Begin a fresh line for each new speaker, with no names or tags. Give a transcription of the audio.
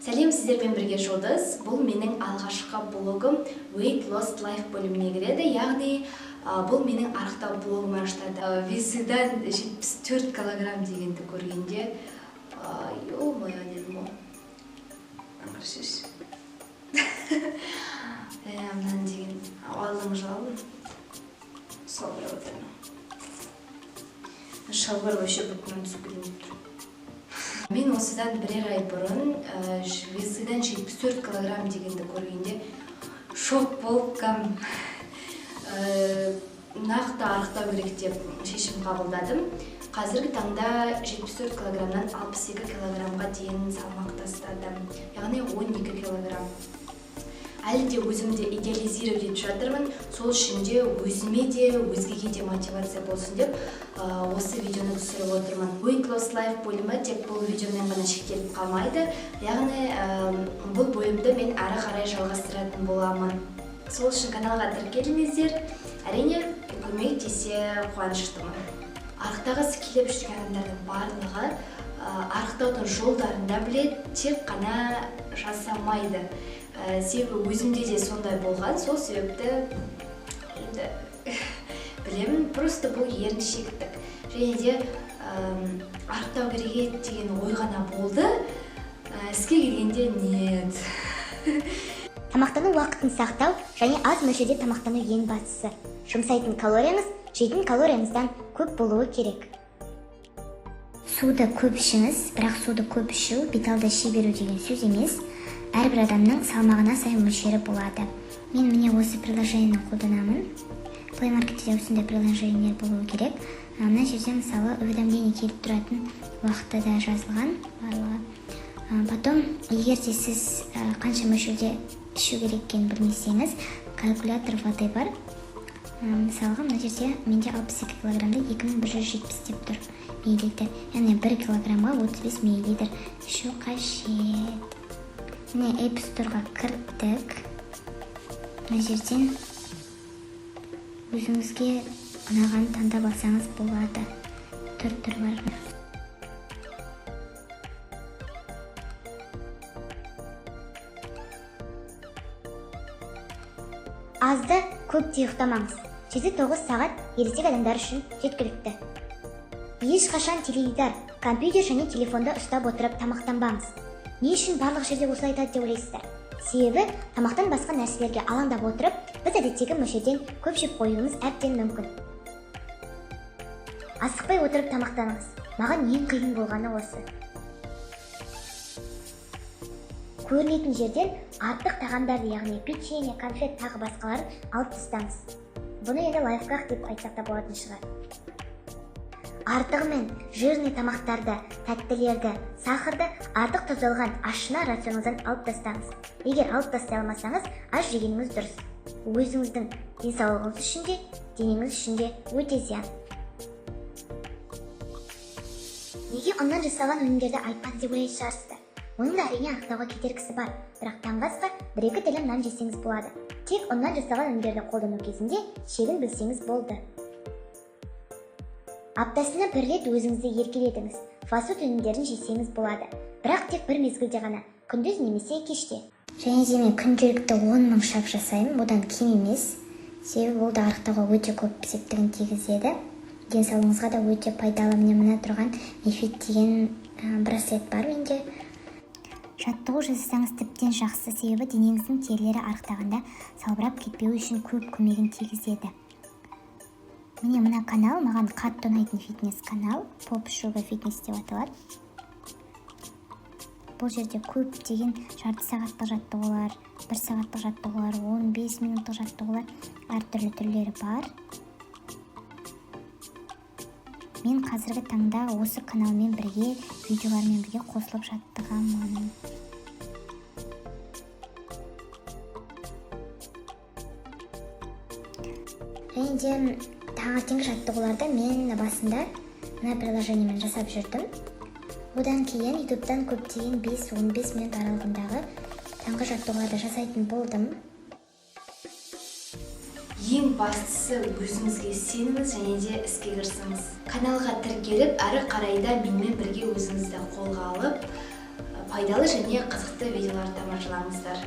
Сәлем, сіздермен бірге Жұлдыз. Бұл менің алғашқы блогым Weight Loss Life бөліміне кіреді. Яғни бұл менің арықтау блогыма аштады. Весідан 74 килограмм дегенді көргенде, ё-моё дедім ол. Аңғыршыш. Мынан деген алдым жалын. Сол бір отырмын. Шалбар вообще бүкінен түсіп кетейін тұр. Мен осыдан бірер ай бұрын весідан 74 килограмм дегенді көргенде шок болып нақты арықтау керек деп шешім қабылдадым. Қазіргі таңда 74 килограммнан 62 килограммға дейін салмақ тастадым. Яғни 12 килограмм. Әлі де өзімді идеализировать етіп жатырмын. Сол үшін де өзіме де, өзгеге де мотивация болсын деп осы видеоны түсіріп отырмын. Weight Loss Life бөлімі тек бұл видеомен ғана шектеліп қалмайды. Яғни бұл бөлімді мен әрі қарай жалғастыратын боламын. Сол үшін каналға тіркеліңіздер. Әрине, көмектесе қуаныштымын. Арықтағысы келіп жүрген адамдардың барлығы арықтаудың жолдарын да біледі, тек қана жасамайды. Себебі өзімде де сондай болған, сол себепті білемін, просто бұл еріншектік. Және де арықтау керек деген ой ғана болды, іске келгенде нет.
Тамақтану уақытын сақтау және аз мөлшерде тамақтану ең бастысы. Жұмсайтын калорияңыз жейтін калорияңыздан көп болуы керек. Суды көп ішіңіз, бірақ суды көп ішу беталды ши беру деген сөз емес. Әрбір адамның салмағына сай мөлшері болады. Мен міне осы приложениені қолданамын. Play Market'те осындай приложениелер болуы керек. Мына жерде мысалы уведомление келіп тұратын уақыты да жазылған барлығы. Потом, егер де сіз қанша мөлшерде ішу керек екенін білмесеңіз, калькулятор воды бар. Мысалға, мына жерде менде 62 килограммда 2170 деп тұр миллилитр. Яғни 1 килограммға 35 миллилитр ішу қажет. Міне App Store'ға кірдік. Мына жерден өзіңізге ұнаған таңдап алсаңыз болады. Түр бар. Азды көп ұйықтамаңыз. 7-9 сағат ересек адамдар үшін жеткілікті. Ешқашан теледидар, компьютер және телефонды ұстап отырып тамақтанбаңыз. Не үшін барлық жерде осылай айтады деп ойлайсыздар? Себебі тамақтан басқа нәрселерге алаңдап отырып, біз әдеттегі мөлшерден көп жеп қоюымыз әбден мүмкін. Асықпай отырып тамақтаныңыз. Маған ең қиын болғаны осы. Көрінетін жерден артық тағамдарды, яғни печенье, конфет тағы басқаларын алып тастаңыз. Бұны енді лайфхак деп айтсақ та болатын шығар. Артығымен жирный тамақтарды, тәттілерді, сахарды артық тұздалған ашына рационыңыздан алып тастаңыз. Егер алып тастай алмасаңыз, аз жегеніңіз дұрыс. Өзіңіздің денсаулығыңыз үшін де, денеңіз үшін де өте зиян. Неге ұннан жасалған өнімдерді айтпады деп ойлайтын шығарсыздар? Оның да әрине анықтауға кедергісі бар, бірақ таңғы асқа 1-2 тілім нан жесеңіз болады. Тек ұннан жасалған өнімдерді қолдану кезінде шегін білсеңіз болды. Аптасына 1 рет өзіңізді еркелетіңіз. Фастфуд өнімдерін жесеңіз болады. Бірақ тек бір мезгілде ғана, күндіз немесе кеште. Және де мен күнделікті 10 000 шаг жасаймын, одан кем емес. Себебі ол да арықтауға өте көп септігін тигізеді. Денсаулығыңызға да өте пайдалы. Мына тұрған Efit деген браслет бар менде. Жаттығу жасасаңыз тіптен жақсы, себебі денеңіздің терілері арықтағанда салбырап кетпеуі үшін көп көмегін тигізеді. Міне мына канал маған қатты ұнайтын фитнес канал, Pop Sugar Fitness деп аталады. Бұл жерде көп деген жарты сағаттық жаттығулар, 1 сағаттық жаттығулар, 15 минуттық жаттығулар, әртүрлі түрлері бар. Мен қазіргі таңда осы каналмен бірге, видеолармен бірге қосылып жаттығамын. Және де таңертеңгі жаттығуларды мен басында мына приложениемен жасап жүрдім. Одан кейін YouTube'дан көптеген 5-15 минут аралығындағы таңғы жаттығуларды жасайтын болдым.
Ең бастысы өзіңізге сеніңіз және де іске кірісіңіз. Каналға тіркеліп, әрі қарайда менімен бірге өзіңізді қолға алып, пайдалы және қызықты видеолар тамашалаңыздар.